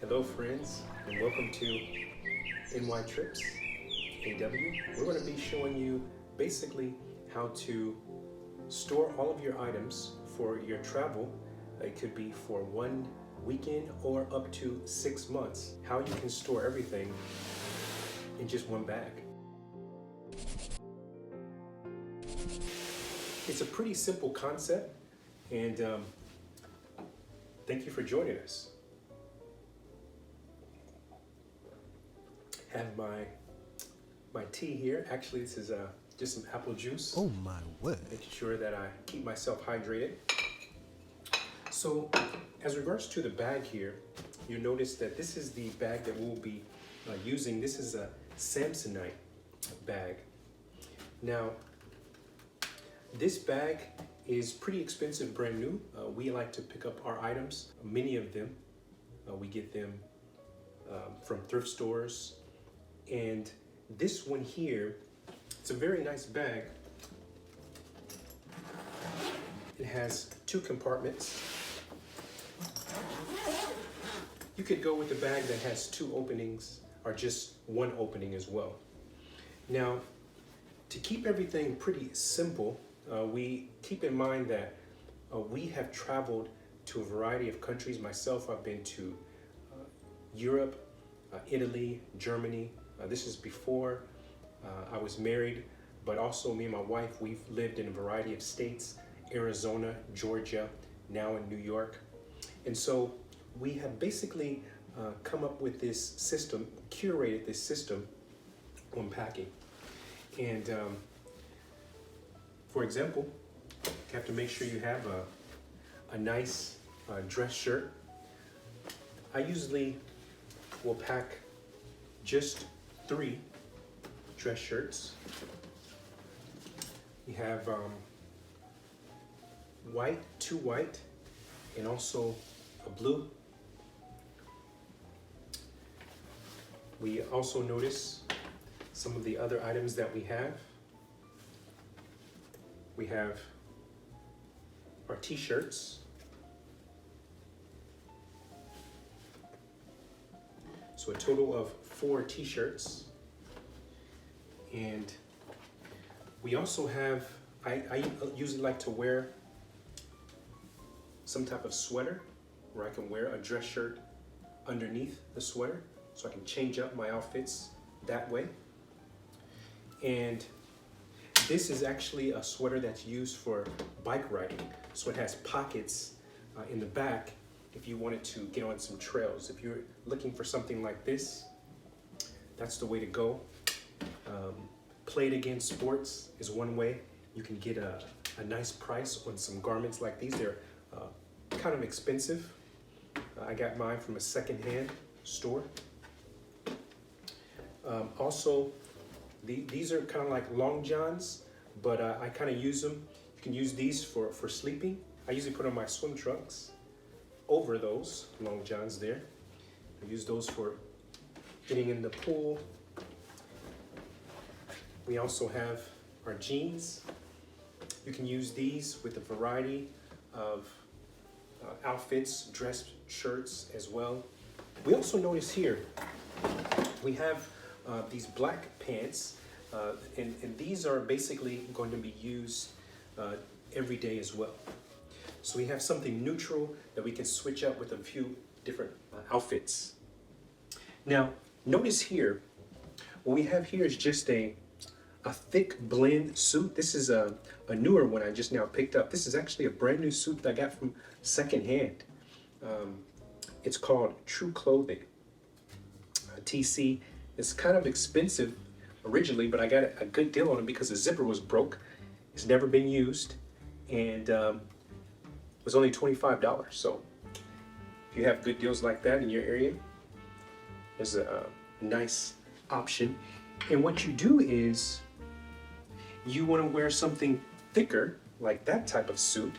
Hello friends, and welcome to nytripsaw. We're going to be showing you basically how to store all of your items for your travel. It could be for 1 weekend or up to 6 months. How you can store everything in just one bag. It's a pretty simple concept, and thank you for joining us. Have my tea here. Actually, this is just some apple juice. Oh my word. Making sure that I keep myself hydrated. So, as regards to the bag here, you notice that this is the bag that we'll be using. This is a Samsonite bag. Now, this bag is pretty expensive, brand new. We like to pick up our items. Many of them, we get them from thrift stores. And this one here, it's a very nice bag. It has 2 compartments. You could go with a bag that has 2 openings or just 1 opening as well. Now, to keep everything pretty simple, we keep in mind that we have traveled to a variety of countries. Myself, I've been to Europe, Italy, Germany. This is before I was married, but also me and my wife, we've lived in a variety of states, Arizona, Georgia, now in New York. And so we have basically come up with this system, curated this system on packing. And for example, you have to make sure you have a nice dress shirt. I usually will pack just 3 dress shirts. We have white, 2 white, and also a blue. We also notice some of the other items that we have. We have our t-shirts. So a total of 4 t-shirts. And we also have, I usually like to wear some type of sweater where I can wear a dress shirt underneath the sweater so I can change up my outfits that way. And this is actually a sweater that's used for bike riding. So it has pockets in the back if you wanted to get on some trails. If you're looking for something like this, that's the way to go. Play it again sports is one way. You can get a nice price on some garments like these. They're kind of expensive. I got mine from a secondhand store. Also, these are kind of like long johns, but I kind of use them. You can use these for sleeping. I usually put on my swim trunks over those long johns there. I use those for getting in the pool. We also have our jeans. You can use these with a variety of outfits, dress shirts as well. We also notice here, we have these black pants, and these are basically going to be used every day as well. So we have something neutral that we can switch up with a few different outfits. Now, notice here, what we have here is just a thick blend suit. This is a newer one I just now picked up. This is actually a brand new suit that I got from secondhand. It's called True Clothing, TC. It's kind of expensive originally, but I got a good deal on it because the zipper was broke. It's never been used, and it was only $25. So if you have good deals like that in your area, there's a nice option. And what you do is you want to wear something thicker, like that type of suit,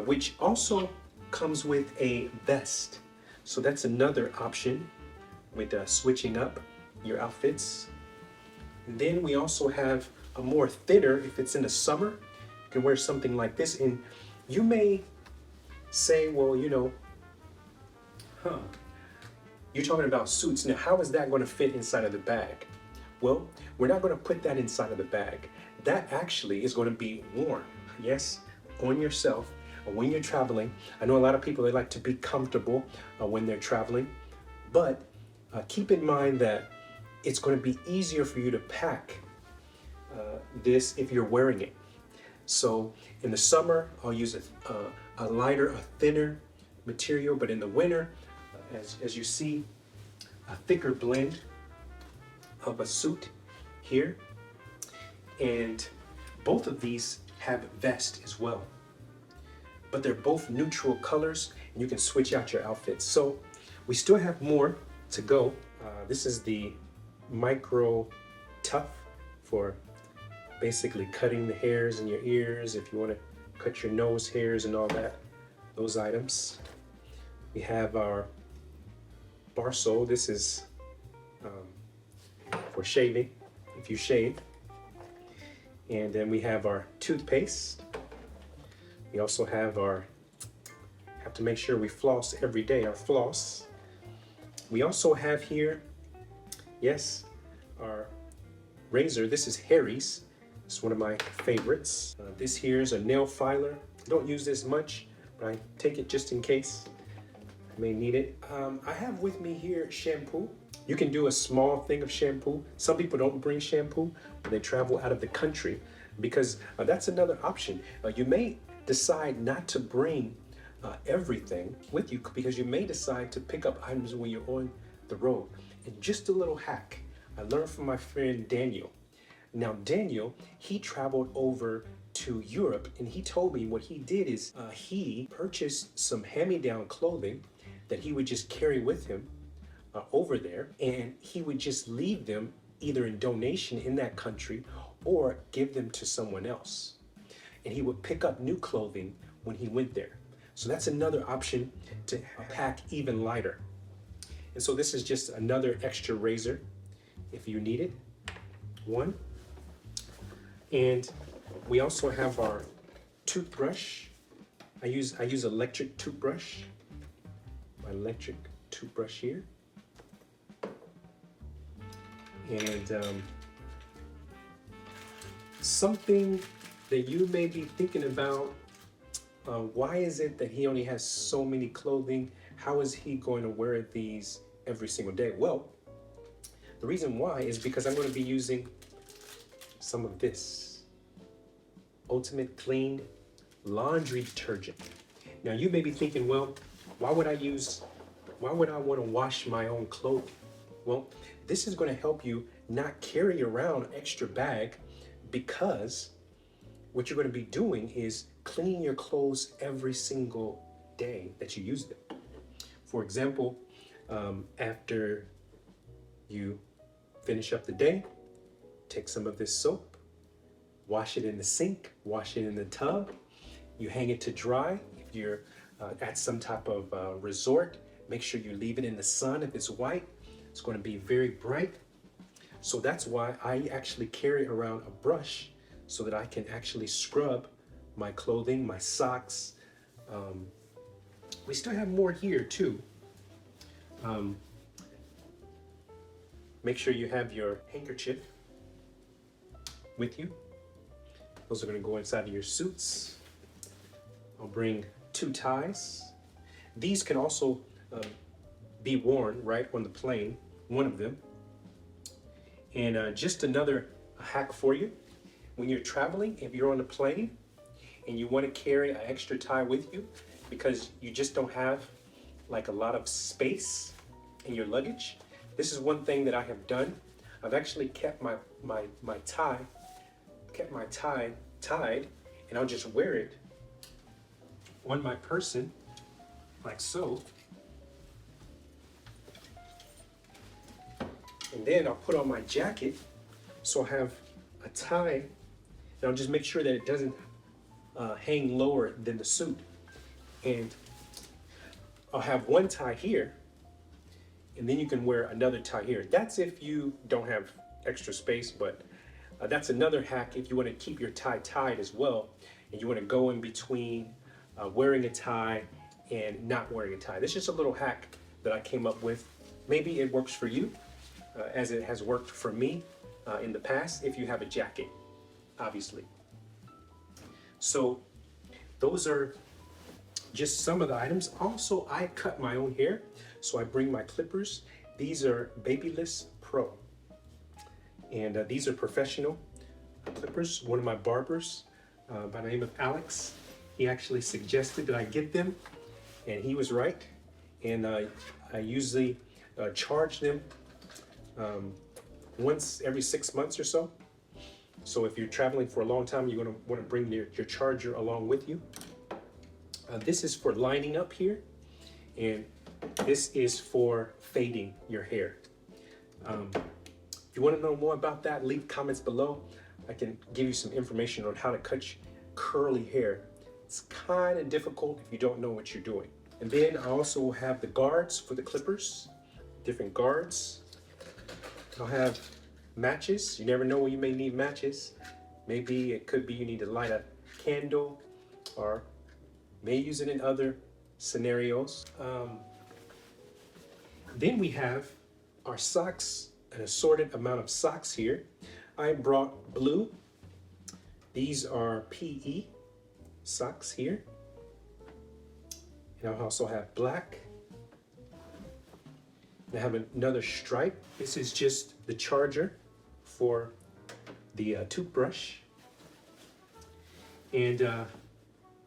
which also comes with a vest. So that's another option with switching up your outfits. And then we also have a more thinner, if it's in the summer, you can wear something like this. And you may say, well, you know, You're talking about suits. Now, how is that going to fit inside of the bag? Well, we're not going to put that inside of the bag. That actually is going to be worn, yes, on yourself when you're traveling. I know a lot of people, they like to be comfortable when they're traveling, but keep in mind that it's going to be easier for you to pack this if you're wearing it. So in the summer, I'll use a lighter, a thinner material, but in the winter, as you see, a thicker blend of a suit here. And both of these have vest as well, but they're both neutral colors and you can switch out your outfits. So we still have more to go. This is the micro tuff for basically cutting the hairs in your ears if you want to cut your nose hairs and all that, those items. We have our bar sole. This is for shaving, if you shave. And then we have our toothpaste. We also have have to make sure we floss every day, our floss. We also have here, yes, our razor. This is Harry's. It's one of my favorites. This here is a nail filer. I don't use this much, but I take it just in case I may need it. I have with me here shampoo. You can do a small thing of shampoo. Some people don't bring shampoo when they travel out of the country because that's another option. You may decide not to bring everything with you because you may decide to pick up items when you're on the road. And just a little hack I learned from my friend Daniel. Now Daniel, he traveled over to Europe and he told me what he did is he purchased some hand-me-down clothing that he would just carry with him over there, and he would just leave them either in donation in that country or give them to someone else. And he would pick up new clothing when he went there. So that's another option to pack even lighter. And so this is just another extra razor if you need it. One. And we also have our toothbrush. I use electric toothbrush. My electric toothbrush here. And something that you may be thinking about, why is it that he only has so many clothing? How is he going to wear these every single day? Well, the reason why is because I'm going to be using some of this Ultimate Clean laundry detergent. Now you may be thinking, well, why would I want to wash my own clothing? Well, this is going to help you not carry around an extra bag because what you're going to be doing is cleaning your clothes every single day that you use them. For example, after you finish up the day, take some of this soap, wash it in the sink, wash it in the tub, you hang it to dry. If you're at some type of resort, make sure you leave it in the sun. If it's white, it's going to be very bright. So that's why I actually carry around a brush so that I can actually scrub my clothing, my socks. We still have more here too. Make sure you have your handkerchief with you. Those are going to go inside of your suits. I'll bring 2 ties. These can also be worn right on the plane, one of them. And just another hack for you. When you're traveling, if you're on a plane and you want to carry an extra tie with you because you just don't have like a lot of space in your luggage, this is one thing that I have done. I've actually kept my tie tied, and I'll just wear it on my person like so. And then I'll put on my jacket, so I'll have a tie, and I'll just make sure that it doesn't hang lower than the suit. And I'll have one tie here, and then you can wear another tie here. That's if you don't have extra space, but that's another hack if you want to keep your tie tied as well, and you want to go in between wearing a tie and not wearing a tie. This is just a little hack that I came up with maybe it works for you as it has worked for me in the past if you have a jacket, obviously. So those are just some of the items. Also, I cut my own hair, so I bring my clippers. These are Babyless Pro, and these are professional clippers. One of my barbers by the name of Alex, he actually suggested that I get them, and he was right. And I usually charge them once every 6 months or so. So if you're traveling for a long time, you're going to want to bring your charger along with you. This is for lining up here, and this is for fading your hair. If you want to know more about that, leave comments below. I can give you some information on how to cut curly hair. It's kind of difficult if you don't know what you're doing. And then I also have the guards for the clippers, different guards. I'll have matches. You never know when you may need matches. Maybe it could be you need to light a candle, or may use it in other scenarios. Then we have our socks, an assorted amount of socks here. I brought blue. These are PE socks here. And I also have black. And I have another stripe. This is just the charger for the toothbrush. And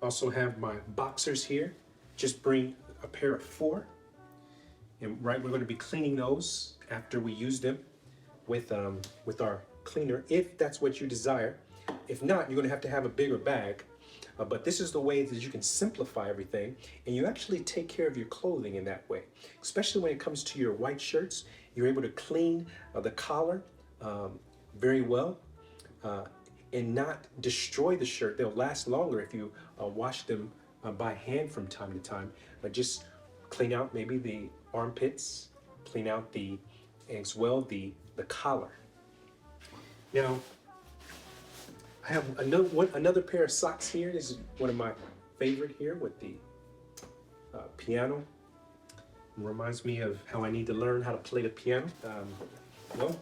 also have my boxers here. Just bring a pair of 4. And we're going to be cleaning those after we use them with our cleaner, if that's what you desire. If not, you're going to have a bigger bag. But this is the way that you can simplify everything, and you actually take care of your clothing in that way. Especially when it comes to your white shirts, you're able to clean the collar very well and not destroy the shirt. They'll last longer if you wash them by hand from time to time. But just clean out maybe the armpits, clean out as well the collar. Now, I have another pair of socks here. This is one of my favorite here with the piano. It reminds me of how I need to learn how to play the piano. Well,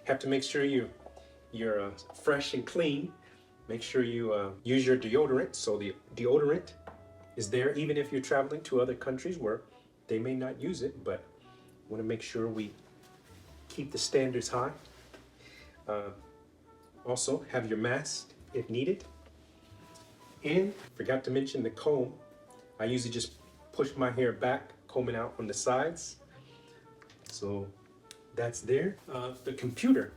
have to make sure you're fresh and clean. Make sure you use your deodorant. So the deodorant is there even if you're traveling to other countries where they may not use it, but want to make sure we keep the standards high. Also, have your mask if needed. And forgot to mention the comb. I usually just push my hair back, combing out on the sides. So that's there. The computer.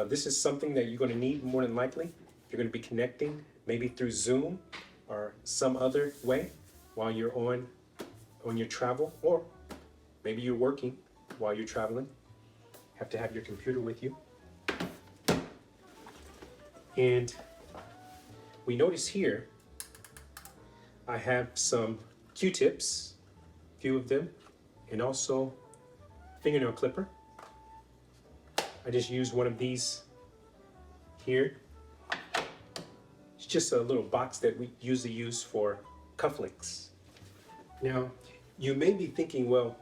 This is something that you're going to need more than likely. You're going to be connecting maybe through Zoom or some other way while you're on your travel, or maybe you're working while you're traveling. Have to have your computer with you. And we notice here, I have some Q-tips, a few of them, and also fingernail clipper. I just used one of these here. It's just a little box that we usually use for cufflinks. Now, you may be thinking, well,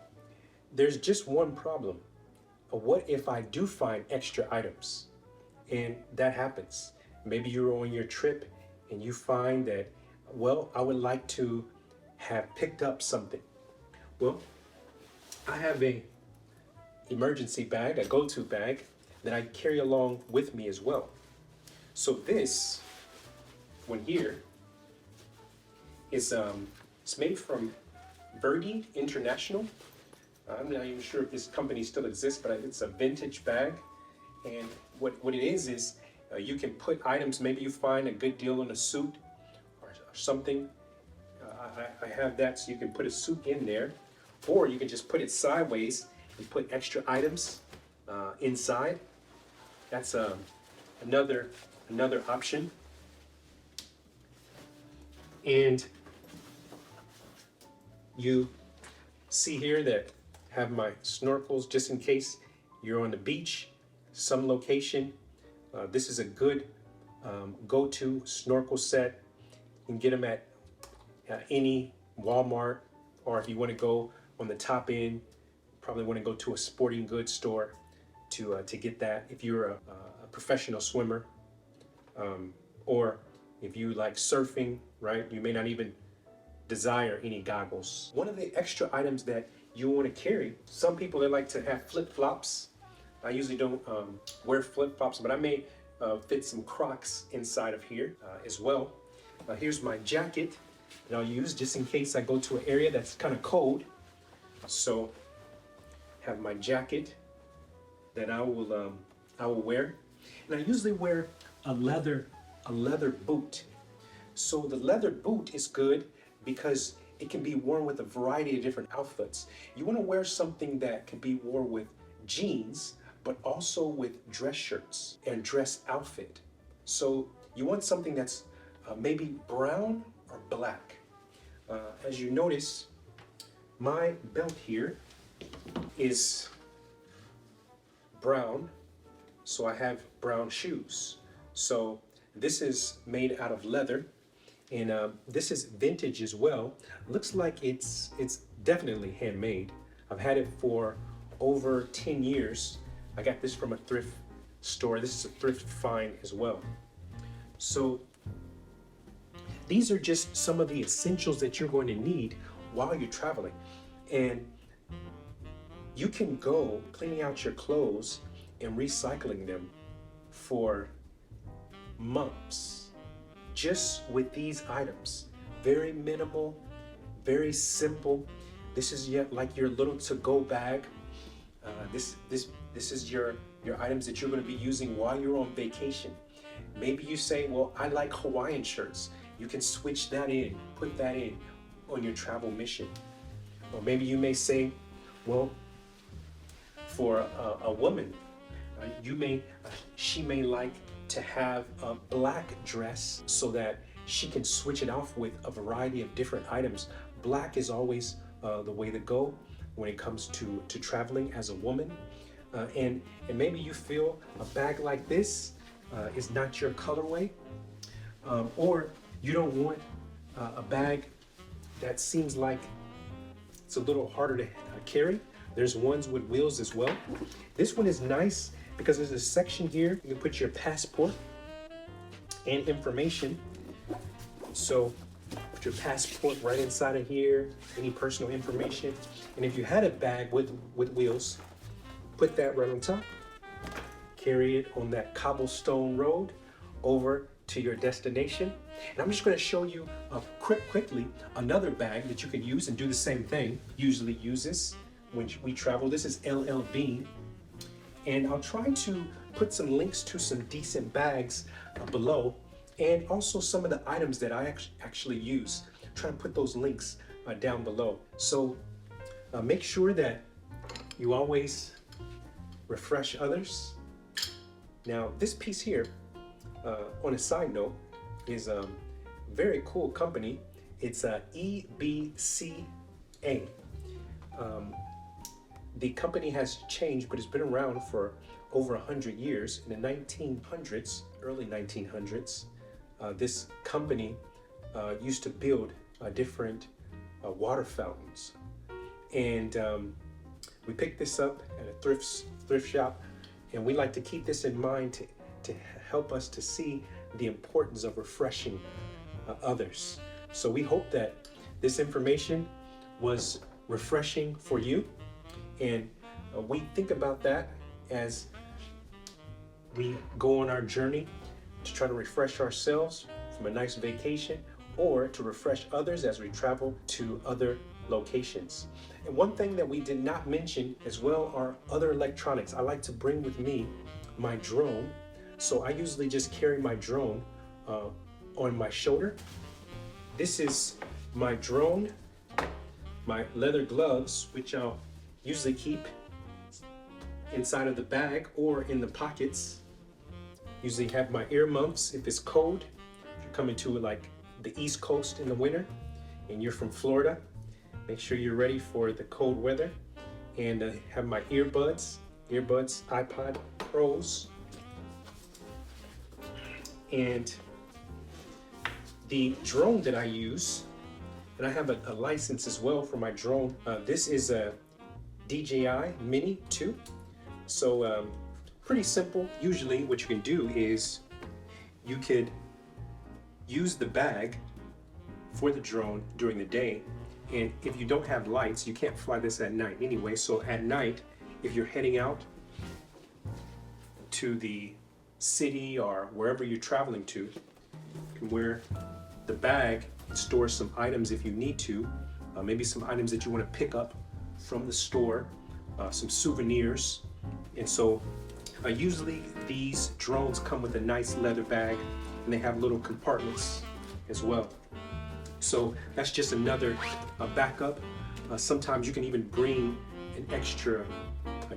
there's just one problem. What if I do find extra items? And that happens. Maybe you're on your trip and you find that, well, I would like to have picked up something. Well, I have a emergency bag, a go-to bag that I carry along with me as well. So this one here is it's made from Verdi International. I'm not even sure if this company still exists, but it's a vintage bag. And what it is you can put items, maybe you find a good deal on a suit or something. I have that, so you can put a suit in there, or you can just put it sideways and put extra items inside. That's another option. And you see here that I have my snorkels just in case you're on the beach, some location. This is a good go-to snorkel set. You can get them at any Walmart, or if you want to go on the top end, probably want to go to a sporting goods store to get that. If you're a professional swimmer, or if you like surfing, right? You may not even desire any goggles. One of the extra items that you want to carry, some people, they like to have flip-flops. I usually don't wear flip-flops, but I may fit some Crocs inside of here as well. Here's my jacket that I'll use just in case I go to an area that's kind of cold. So have my jacket that I will wear, and I usually wear a leather boot. So the leather boot is good because it can be worn with a variety of different outfits. You want to wear something that can be worn with jeans, but also with dress shirts and dress outfit. So you want something that's maybe brown or black. As you notice, my belt here is brown, so I have brown shoes. So this is made out of leather, and this is vintage as well. Looks like it's definitely handmade. I've had it for over 10 years. I got this from a thrift store. This is a thrift find as well. So these are just some of the essentials that you're going to need while you're traveling. And you can go cleaning out your clothes and recycling them for months just with these items. Very minimal, very simple. This is like your little to-go bag. This is your items that you're going to be using while you're on vacation. Maybe you say, well, I like Hawaiian shirts. You can switch that in, put that in on your travel mission. Or maybe you may say, well, for a woman, she may like to have a black dress so that she can switch it off with a variety of different items. Black is always the way to go when it comes to traveling as a woman. And maybe you feel a bag like this is not your colorway, or you don't want a bag that seems like it's a little harder to carry. There's ones with wheels as well. This one is nice because there's a section here. You can put your passport and information. So put your passport right inside of here, any personal information. And if you had a bag with wheels, put that right on top. Carry it on that cobblestone road over to your destination. And I'm just going to show you quickly another bag that you can use and do the same thing. Usually use this when we travel. This is LL Bean. And I'll try to put some links to some decent bags below, and also some of the items that I actually use. Try to put those links down below. So make sure that you always refresh others. Now this piece here, on a side note, is a very cool company. It's EBCA. The company has changed, but it's been around for over 100 years. In the 1900s, early 1900s, this company used to build different water fountains. And we picked this up at a thrift shop, and we like to keep this in mind to help us to see the importance of refreshing others. So we hope that this information was refreshing for you. And we think about that as we go on our journey to try to refresh ourselves from a nice vacation, or to refresh others as we travel to other locations. And one thing that we did not mention as well are other electronics. I like to bring with me my drone. So I usually just carry my drone on my shoulder. This is my drone, my leather gloves, which I'll usually keep inside of the bag or in the pockets. Usually have my ear muffs if it's cold. If you're coming to like the East Coast in the winter and you're from Florida, make sure you're ready for the cold weather. And have my earbuds, iPod Pros. And the drone that I use, and I have a license as well for my drone. This is DJI Mini 2. So pretty simple. Usually what you can do is you could use the bag for the drone during the day, and if you don't have lights, you can't fly this at night anyway. So at night, if you're heading out to the city or wherever you're traveling to, you can wear the bag, store some items if you need to, maybe some items that you want to pick up from the store, some souvenirs. And so usually these drones come with a nice leather bag, and they have little compartments as well. So that's just another backup. Sometimes you can even bring an extra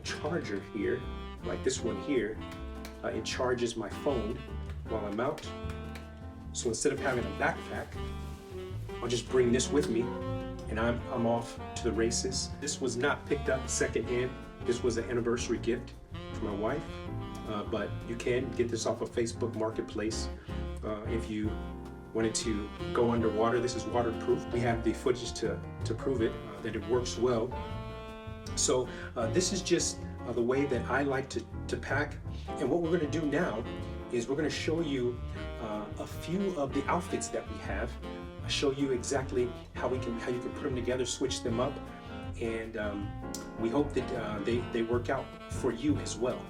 charger here, like this one here. It charges my phone while I'm out. So instead of having a backpack, I'll just bring this with me, and I'm off to the races. This was not picked up secondhand. This was an anniversary gift for my wife, but you can get this off of Facebook Marketplace if you wanted to go underwater. This is waterproof. We have the footage to prove it, that it works well. So this is just the way that I like to pack. And what we're going to do now is we're going to show you a few of the outfits that we have. I'll show you exactly how you can put them together, switch them up, and we hope that they work out for you as well.